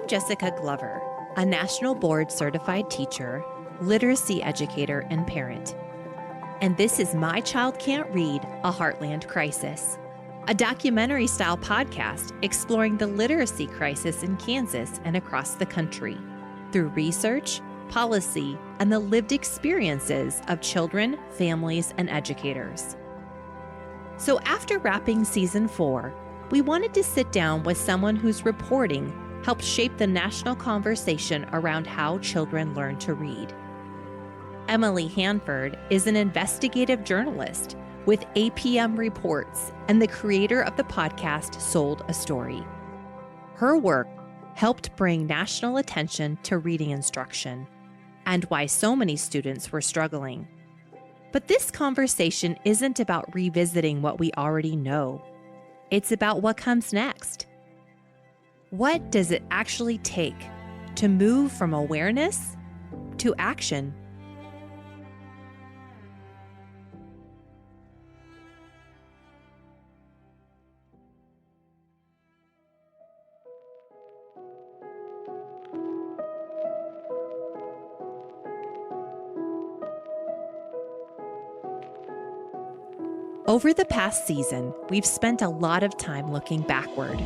Jesica Glover, a national board certified teacher, literacy educator, and parent. And this is My Child Can't Read, a Heartland Crisis, a documentary-style podcast exploring the literacy crisis in Kansas and across the country through research, policy, and the lived experiences of children, families, and educators. So after wrapping season 4, we wanted to sit down with someone whose reporting helped shape the national conversation around how children learn to read. Emily Hanford is an investigative journalist with APM Reports and the creator of the podcast Sold a Story. Her work helped bring national attention to reading instruction and why so many students were struggling. But this conversation isn't about revisiting what we already know. It's about what comes next. What does it actually take to move from awareness to action? Over the past season, we've spent a lot of time looking backward,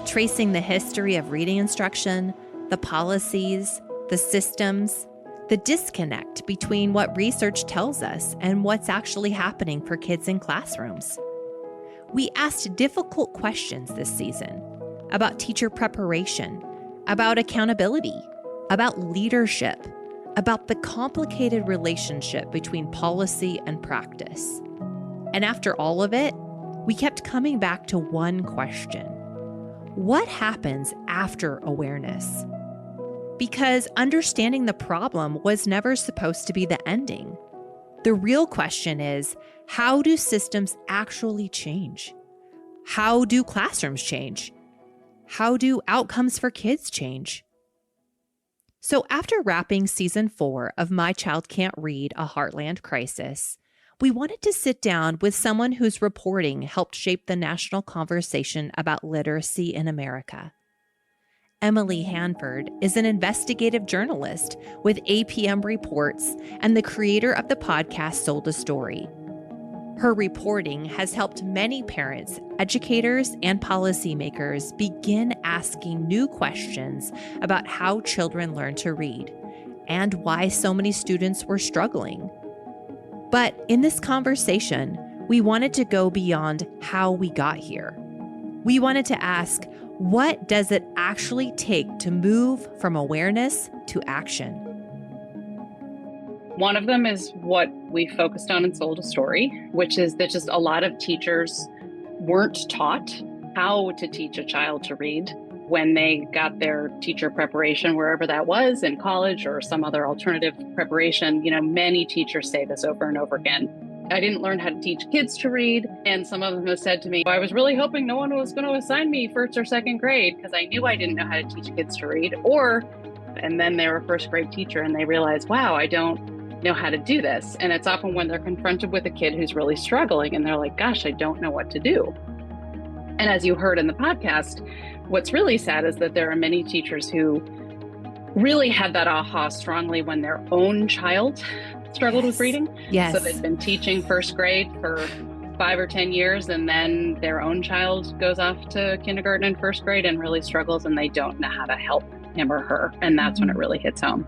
tracing the history of reading instruction, the policies, the systems, the disconnect between what research tells us and what's actually happening for kids in classrooms. We asked difficult questions this season about teacher preparation, about accountability, about leadership, about the complicated relationship between policy and practice. And after all of it, we kept coming back to one question. What happens after awareness? Because understanding the problem was never supposed to be the ending. The real question is, how do systems actually change? How do classrooms change? How do outcomes for kids change? So after wrapping season 4 of My Child Can't Read, a Heartland Crisis, we wanted to sit down with someone whose reporting helped shape the national conversation about literacy in America. Emily Hanford is an investigative journalist with APM Reports and the creator of the podcast Sold a Story. Her reporting has helped many parents, educators, and policymakers begin asking new questions about how children learn to read and why so many students were struggling. But in this conversation, we wanted to go beyond how we got here. We wanted to ask, what does it actually take to move from awareness to action? One of them is what we focused on in Sold a Story, which is that just a lot of teachers weren't taught how to teach a child to read when they got their teacher preparation, wherever that was, in college or some other alternative preparation. Many teachers say this over and over again. I didn't learn how to teach kids to read. And some of them have said to me, I was really hoping no one was going to assign me first or second grade because I knew I didn't know how to teach kids to read. And then they were a first grade teacher and they realized, wow, I don't know how to do this. And it's often when they're confronted with a kid who's really struggling and they're like, gosh, I don't know what to do. And as you heard in the podcast, what's really sad is that there are many teachers who really had that aha strongly when their own child struggled with reading. Yes. So they've been teaching first grade for 5 or 10 years, and then their own child goes off to kindergarten and first grade and really struggles, and they don't know how to help him or her. And that's when it really hits home.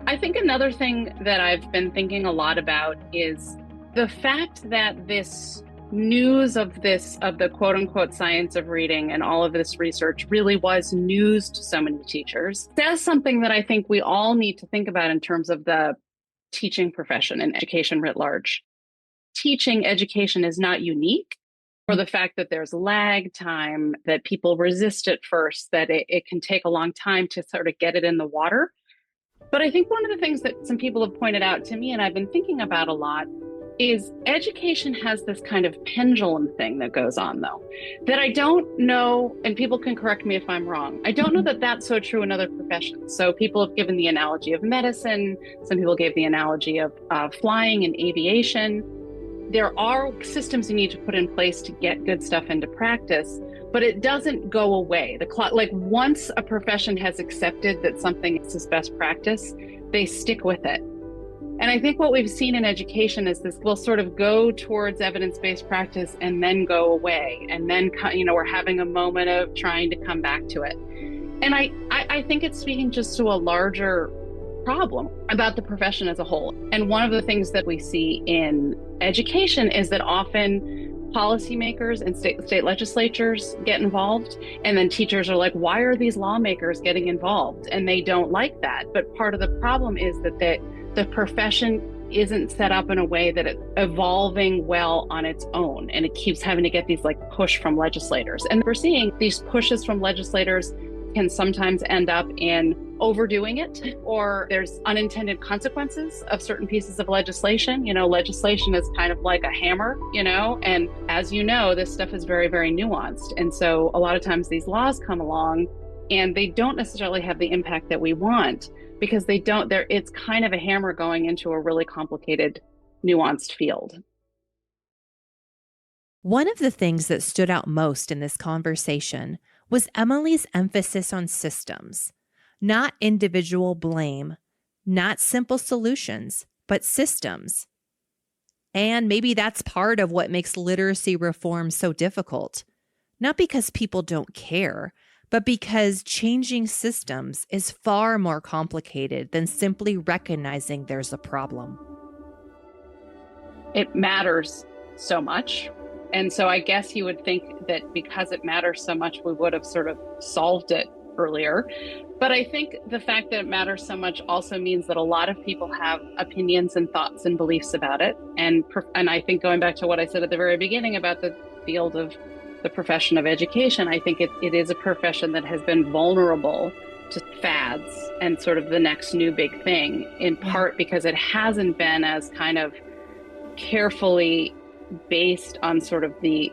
I think another thing that I've been thinking a lot about is the fact that this news of the quote unquote science of reading and all of this research really was news to so many teachers. That's something that I think we all need to think about in terms of the teaching profession and education writ large. Teaching education is not unique for the fact that there's lag time, that people resist at first, that it can take a long time to sort of get it in the water. But I think one of the things that some people have pointed out to me, and I've been thinking about a lot, is education has this kind of pendulum thing that goes on, though, that I don't know, and people can correct me if I'm wrong, I don't know that that's so true in other professions. So people have given the analogy of medicine, some people gave the analogy of flying and aviation. there are systems you need to put in place to get good stuff into practice, but it doesn't go away. Like once a profession has accepted that something is best practice, they stick with it. And I think what we've seen in education is this will sort of go towards evidence-based practice and then go away. And then, we're having a moment of trying to come back to it. And I think it's speaking just to a larger problem about the profession as a whole. And one of the things that we see in education is that often policymakers and state legislatures get involved, and then teachers are like, why are these lawmakers getting involved? And they don't like that. But part of the problem is that the profession isn't set up in a way that it's evolving well on its own, and it keeps having to get these like push from legislators. And we're seeing these pushes from legislators can sometimes end up in overdoing it, or there's unintended consequences of certain pieces of legislation. Legislation is kind of like a hammer, and as you know, this stuff is very, very nuanced. And so a lot of times these laws come along and they don't necessarily have the impact that we want, because it's kind of a hammer going into a really complicated, nuanced field. One of the things that stood out most in this conversation was Emily's emphasis on systems, not individual blame, not simple solutions, but systems. And maybe that's part of what makes literacy reform so difficult, not because people don't care, but because changing systems is far more complicated than simply recognizing there's a problem. It matters so much. And so I guess you would think that because it matters so much, we would have sort of solved it earlier. But I think the fact that it matters so much also means that a lot of people have opinions and thoughts and beliefs about it. And I think going back to what I said at the very beginning about the field of the profession of education, I think it is a profession that has been vulnerable to fads and sort of the next new big thing, in part because it hasn't been as kind of carefully based on sort of the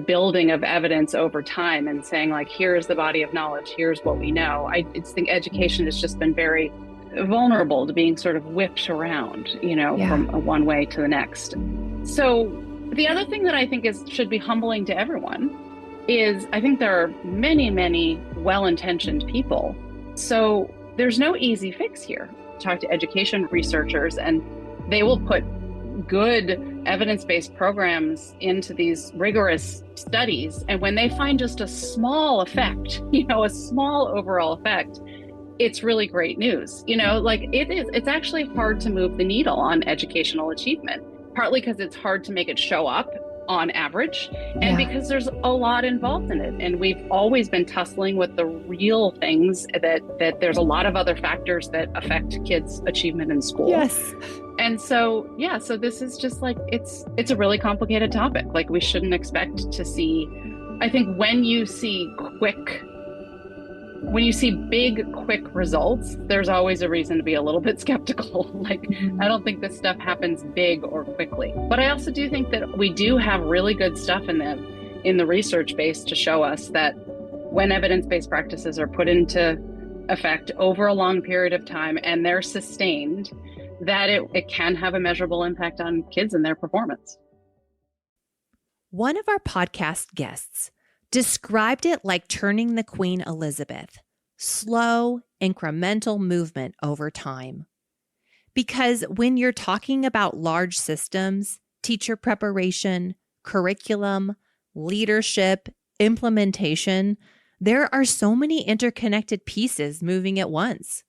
building of evidence over time and saying like, here's the body of knowledge, here's what we know. I just think education has just been very vulnerable to being sort of whipped around, from one way to the next. So the other thing that I think should be humbling to everyone is I think there are many, many well-intentioned people. So there's no easy fix here. Talk to education researchers and they will put good evidence-based programs into these rigorous studies. And when they find just a small effect, a small overall effect, it's really great news. It's actually hard to move the needle on educational achievement, partly because it's hard to make it show up on average, and because there's a lot involved in it. And we've always been tussling with the real things that there's a lot of other factors that affect kids' achievement in school. Yes. And so, so this is just like, it's a really complicated topic. Like we shouldn't expect to see, I think when you see big, quick results, there's always a reason to be a little bit skeptical. I don't think this stuff happens big or quickly. But I also do think that we do have really good stuff in the research base to show us that when evidence-based practices are put into effect over a long period of time and they're sustained, that it can have a measurable impact on kids and their performance. One of our podcast guests described it like turning the Queen Elizabeth, slow, incremental movement over time. Because when you're talking about large systems, teacher preparation, curriculum, leadership, implementation, there are so many interconnected pieces moving at once.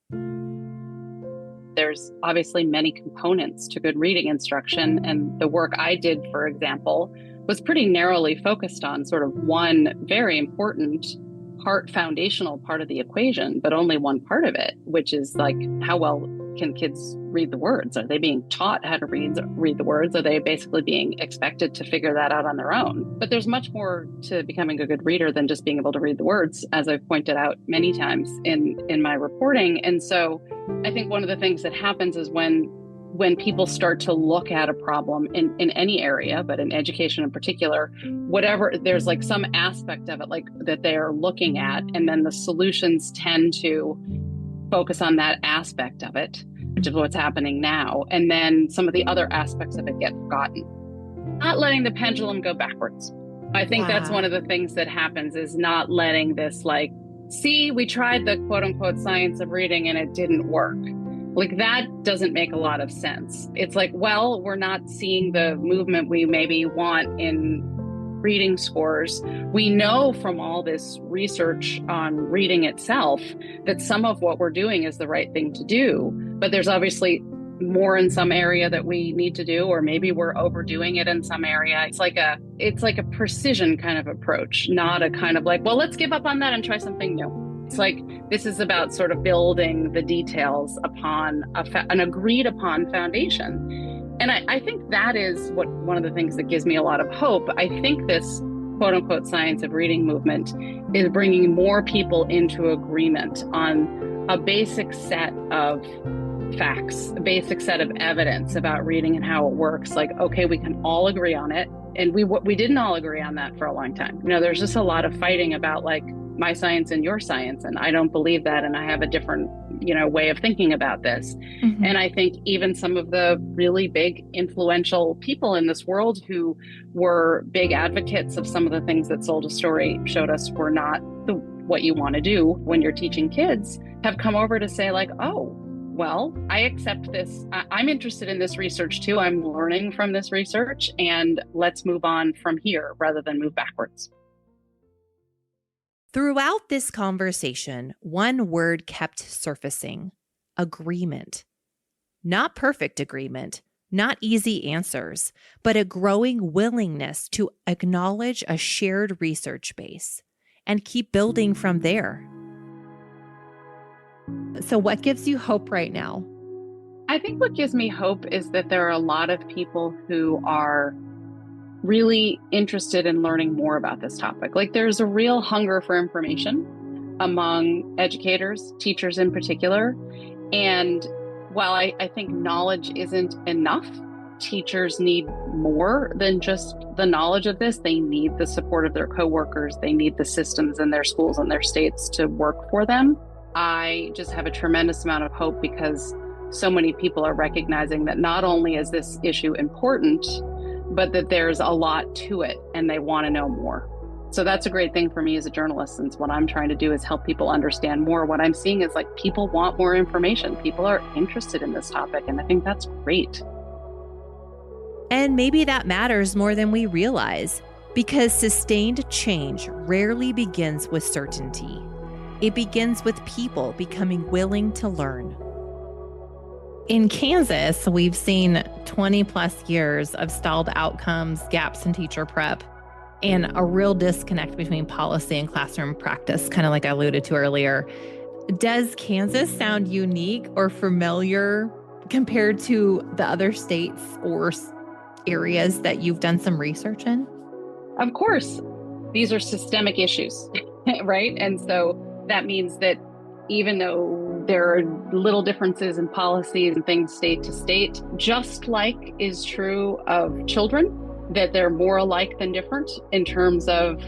There's obviously many components to good reading instruction, and the work I did, for example, was pretty narrowly focused on sort of one very important foundational part of the equation, but only one part of it, which is like, how well can kids read the words? Are they being taught how to read the words? Are they basically being expected to figure that out on their own? But there's much more to becoming a good reader than just being able to read the words, as I've pointed out many times in my reporting. And so I think one of the things that happens is when people start to look at a problem in any area, but in education in particular, whatever, there's like some aspect of it like that they are looking at, and then the solutions tend to focus on that aspect of it, which is what's happening now. And then some of the other aspects of it get forgotten. not letting the pendulum go backwards. I think that's one of the things that happens, is not letting this like, see, we tried the quote unquote science of reading and it didn't work. Like, that doesn't make a lot of sense. It's like, well, we're not seeing the movement we maybe want in reading scores. We know from all this research on reading itself that some of what we're doing is the right thing to do, but there's obviously more in some area that we need to do, or maybe we're overdoing it in some area. It's like a precision kind of approach, not a kind of like, well, let's give up on that and try something new. It's like, this is about sort of building the details upon an agreed upon foundation. And I think that is one of the things that gives me a lot of hope. I think this quote unquote science of reading movement is bringing more people into agreement on a basic set of facts, a basic set of evidence about reading and how it works. Like, okay, we can all agree on it. And we didn't all agree on that for a long time. You know, there's just a lot of fighting about like my science and your science. And I don't believe that. And I have a different, way of thinking about this. Mm-hmm. And I think even some of the really big influential people in this world who were big advocates of some of the things that Sold a Story showed us were not what you want to do when you're teaching kids, have come over to say like, oh, well, I accept this. I'm interested in this research too. I'm learning from this research, and let's move on from here rather than move backwards. Throughout this conversation, one word kept surfacing: agreement. Not perfect agreement, not easy answers, but a growing willingness to acknowledge a shared research base and keep building from there. So what gives you hope right now? I think what gives me hope is that there are a lot of people who are really interested in learning more about this topic. Like, there's a real hunger for information among educators, teachers in particular. And while I think knowledge isn't enough, teachers need more than just the knowledge of this. They need the support of their coworkers. They need the systems in their schools and their states to work for them. I just have a tremendous amount of hope because so many people are recognizing that not only is this issue important, but that there's a lot to it and they want to know more. So that's a great thing for me as a journalist, since what I'm trying to do is help people understand more. What I'm seeing is like people want more information. People are interested in this topic, and I think that's great. And maybe that matters more than we realize, because sustained change rarely begins with certainty. It begins with people becoming willing to learn. In Kansas, we've seen 20 plus years of stalled outcomes, gaps in teacher prep, and a real disconnect between policy and classroom practice, kind of like I alluded to earlier. Does Kansas sound unique or familiar compared to the other states or areas that you've done some research in? Of course, these are systemic issues, right? And so that means that even though there are little differences in policies and things state to state, just like is true of children, that they're more alike than different in terms of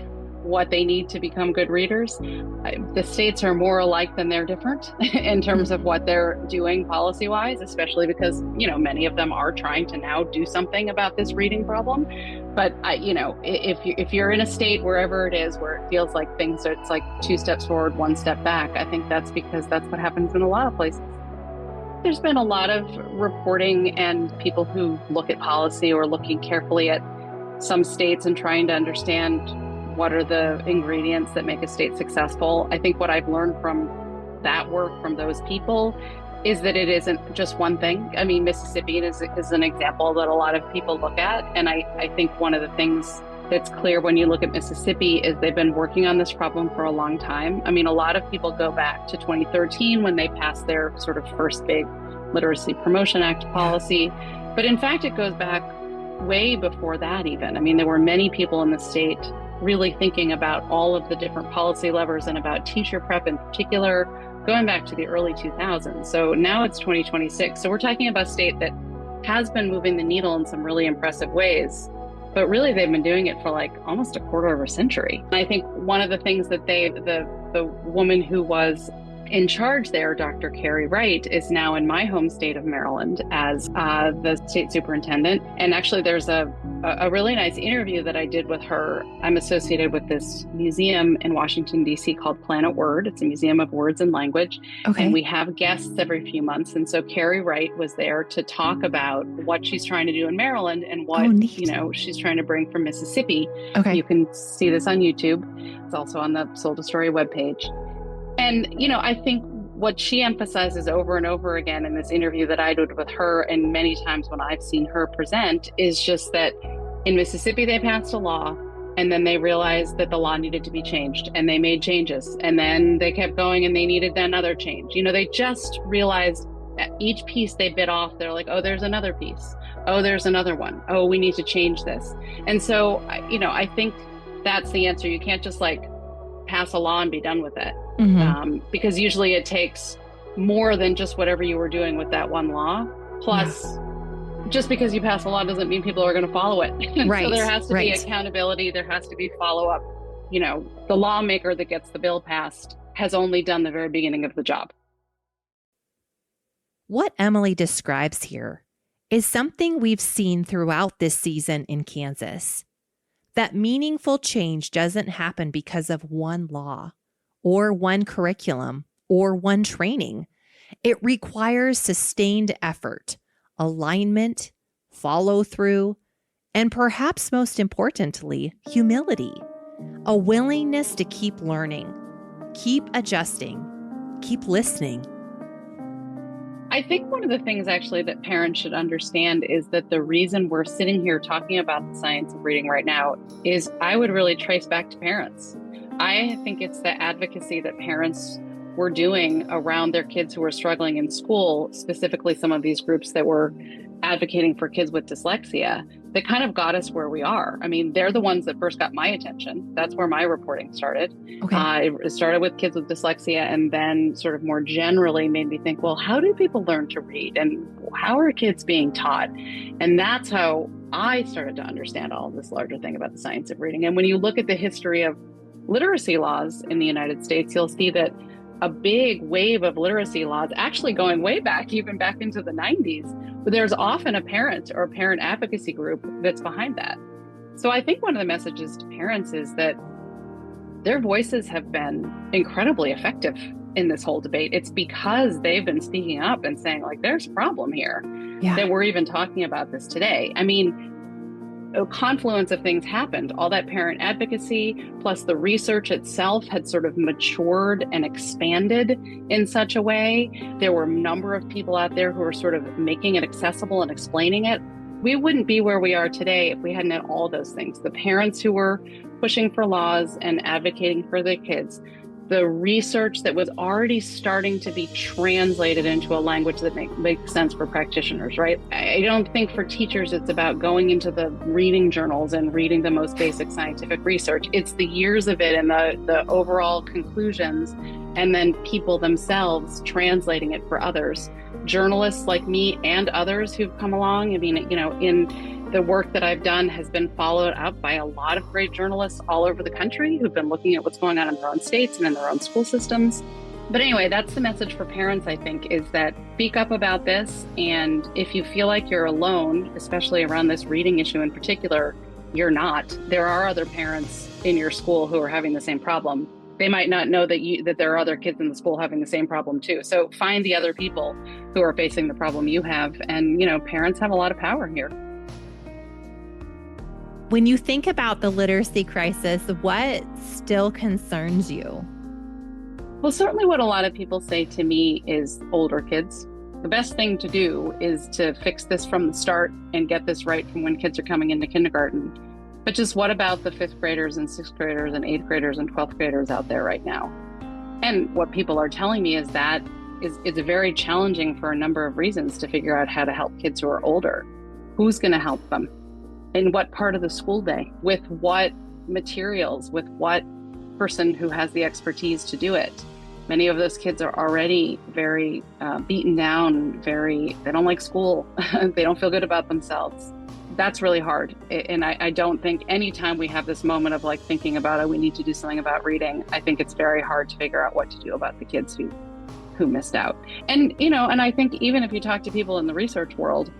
what they need to become good readers. The states are more alike than they're different in terms of what they're doing policy-wise, especially because, many of them are trying to now do something about this reading problem. But if you're in a state, wherever it is, where it feels like things are, it's like 2 steps forward, 1 step back, I think that's because that's what happens in a lot of places. There's been a lot of reporting and people who look at policy or looking carefully at some states and trying to understand what are the ingredients that make a state successful. I think what I've learned from that work, from those people, is that it isn't just one thing. I mean, Mississippi is an example that a lot of people look at. And I think one of the things that's clear when you look at Mississippi is they've been working on this problem for a long time. I mean, a lot of people go back to 2013 when they passed their sort of first big Literacy Promotion Act policy. But in fact, it goes back way before that even. I mean, there were many people in the state really thinking about all of the different policy levers and about teacher prep in particular, going back to the early 2000s. So now it's 2026. So we're talking about a state that has been moving the needle in some really impressive ways, but really they've been doing it for like almost a quarter of a century. And I think one of the things that the woman who was in charge there, Dr. Carrie Wright, is now in my home state of Maryland as the state superintendent. And actually, there's a really nice interview that I did with her. I'm associated with this museum in Washington, D.C. called Planet Word. It's a museum of words and language. Okay. And we have guests every few months. And so Carrie Wright was there to talk about what she's trying to do in Maryland and what, she's trying to bring from Mississippi. Okay. You can see this on YouTube. It's also on the Soul to Story webpage. And, I think what she emphasizes over and over again in this interview that I did with her, and many times when I've seen her present, is just that in Mississippi, they passed a law, and then they realized that the law needed to be changed, and they made changes. And then they kept going, and they needed another change. They just realized at each piece they bit off, they're like, oh, there's another piece. Oh, there's another one. Oh, we need to change this. And so, I think that's the answer. You can't just pass a law and be done with it. Mm-hmm. Because usually it takes more than just whatever you were doing with that one law. Plus, just because you pass a law doesn't mean people are going to follow it. Right. So there has to be accountability. There has to be follow-up. The lawmaker that gets the bill passed has only done the very beginning of the job. What Emily describes here is something we've seen throughout this season in Kansas. That meaningful change doesn't happen because of one law or one curriculum or one training. It requires sustained effort, alignment, follow through, and perhaps most importantly, humility, a willingness to keep learning, keep adjusting, keep listening. I think one of the things actually that parents should understand is that the reason we're sitting here talking about the science of reading right now is I would really trace back to parents. I think it's the advocacy that parents were doing around their kids who were struggling in school, specifically some of these groups that were advocating for kids with dyslexia, that kind of got us where we are. I mean, they're the ones that first got my attention. That's where my reporting started. Okay. It started with kids with dyslexia, and then sort of more generally made me think, well, how do people learn to read? And how are kids being taught? And that's how I started to understand all of this larger thing about the science of reading. And when you look at the history of literacy laws in the United States, you'll see that a big wave of literacy laws, actually going way back, even back into the 90s, but there's often a parent or a parent advocacy group that's behind that. So I think one of the messages to parents is that their voices have been incredibly effective in this whole debate. It's because they've been speaking up and saying, there's a problem here, that we're even talking about this today. I mean, a confluence of things happened. All that parent advocacy, plus the research itself had sort of matured and expanded in such a way. There were a number of people out there who were sort of making it accessible and explaining it. We wouldn't be where we are today if we hadn't had all those things. The parents who were pushing for laws and advocating for their kids, the research that was already starting to be translated into a language that makes sense for practitioners, right? I don't think for teachers it's about going into the reading journals and reading the most basic scientific research. It's the years of it and the overall conclusions, and then people themselves translating it for others. Journalists like me and others who've come along, I mean, in the work that I've done has been followed up by a lot of great journalists all over the country who've been looking at what's going on in their own states and in their own school systems. But anyway, that's the message for parents, I think, is that speak up about this. And if you feel like you're alone, especially around this reading issue in particular, you're not. There are other parents in your school who are having the same problem. They might not know that there are other kids in the school having the same problem too. So find the other people who are facing the problem you have. And, parents have a lot of power here. When you think about the literacy crisis, what still concerns you? Well, certainly what a lot of people say to me is older kids. The best thing to do is to fix this from the start and get this right from when kids are coming into kindergarten. But just what about the 5th graders and 6th graders and 8th graders and 12th graders out there right now? And what people are telling me is that it's very challenging for a number of reasons to figure out how to help kids who are older. Who's going to help them? In what part of the school day? With what materials? With what person who has the expertise to do it? Many of those kids are already very beaten down, they don't like school. They don't feel good about themselves. That's really hard. And I don't think anytime we have this moment of thinking about, we need to do something about reading, I think it's very hard to figure out what to do about the kids who who missed out. And, and I think even if you talk to people in the research world,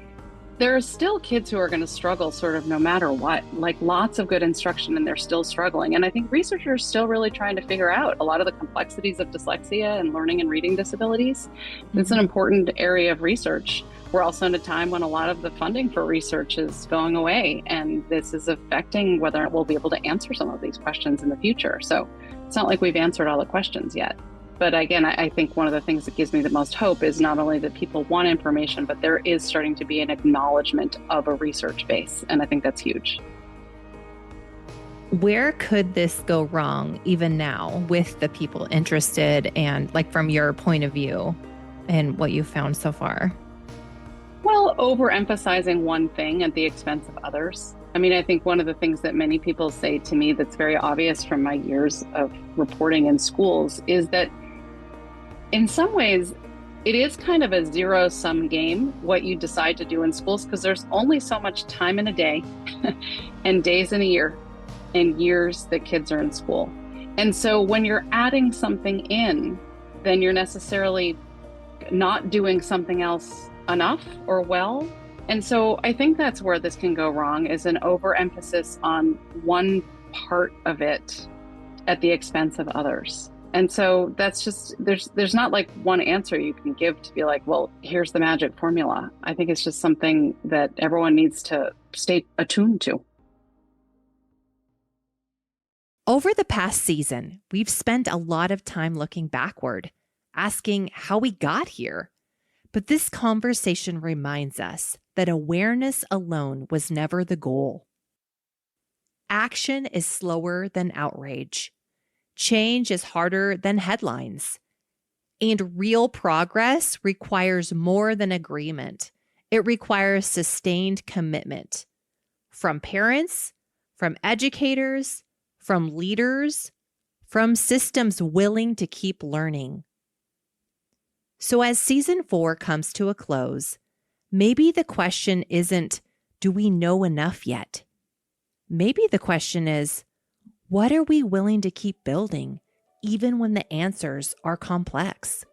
there are still kids who are going to struggle sort of no matter what, like lots of good instruction and they're still struggling. And I think researchers are still really trying to figure out a lot of the complexities of dyslexia and learning and reading disabilities. It's an important area of research. We're also in a time when a lot of the funding for research is going away, and this is affecting whether we'll be able to answer some of these questions in the future. So it's not like we've answered all the questions yet. But again, I think one of the things that gives me the most hope is not only that people want information, but there is starting to be an acknowledgement of a research base. And I think that's huge. Where could this go wrong even now with the people interested and like from your point of view and what you found so far? Well, overemphasizing one thing at the expense of others. I mean, I think one of the things that many people say to me that's very obvious from my years of reporting in schools is that in some ways, it is kind of a zero-sum game, what you decide to do in schools, because there's only so much time in a day and days in a year and years that kids are in school. And so when you're adding something in, then you're necessarily not doing something else enough or well. And so I think that's where this can go wrong, is an overemphasis on one part of it at the expense of others. And so that's just, there's not like one answer you can give to be like, well, here's the magic formula. I think it's just something that everyone needs to stay attuned to. Over the past season, we've spent a lot of time looking backward, asking how we got here. But this conversation reminds us that awareness alone was never the goal. Action is slower than outrage. Change is harder than headlines. And real progress requires more than agreement. It requires sustained commitment from parents, from educators, from leaders, from systems willing to keep learning. So as season 4 comes to a close, maybe the question isn't, do we know enough yet? Maybe the question is, what are we willing to keep building, even when the answers are complex?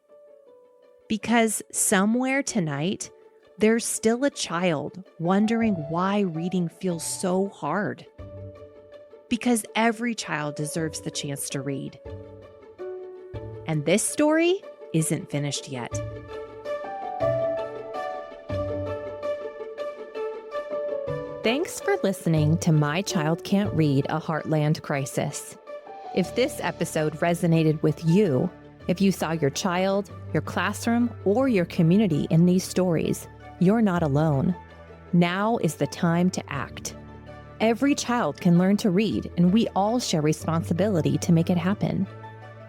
Because somewhere tonight, there's still a child wondering why reading feels so hard. Because every child deserves the chance to read. And this story isn't finished yet. Thanks for listening to My Child Can't Read, a Heartland Crisis. If this episode resonated with you, if you saw your child, your classroom, or your community in these stories, you're not alone. Now is the time to act. Every child can learn to read, and we all share responsibility to make it happen.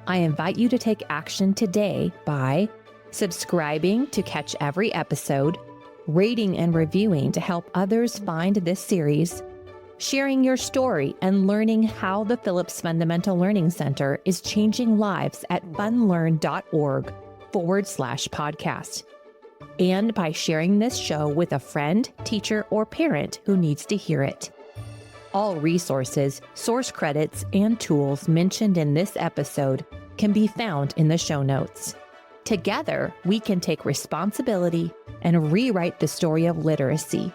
I invite you to take action today by subscribing to catch every episode, rating and reviewing to help others find this series, sharing your story and learning how the Phillips Fundamental Learning Center is changing lives at funlearn.org/podcast, and by sharing this show with a friend, teacher, or parent who needs to hear it. All resources, source credits, and tools mentioned in this episode can be found in the show notes. Together, we can take responsibility and rewrite the story of literacy,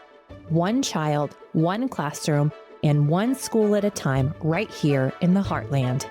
one child, one classroom, and one school at a time right here in the Heartland.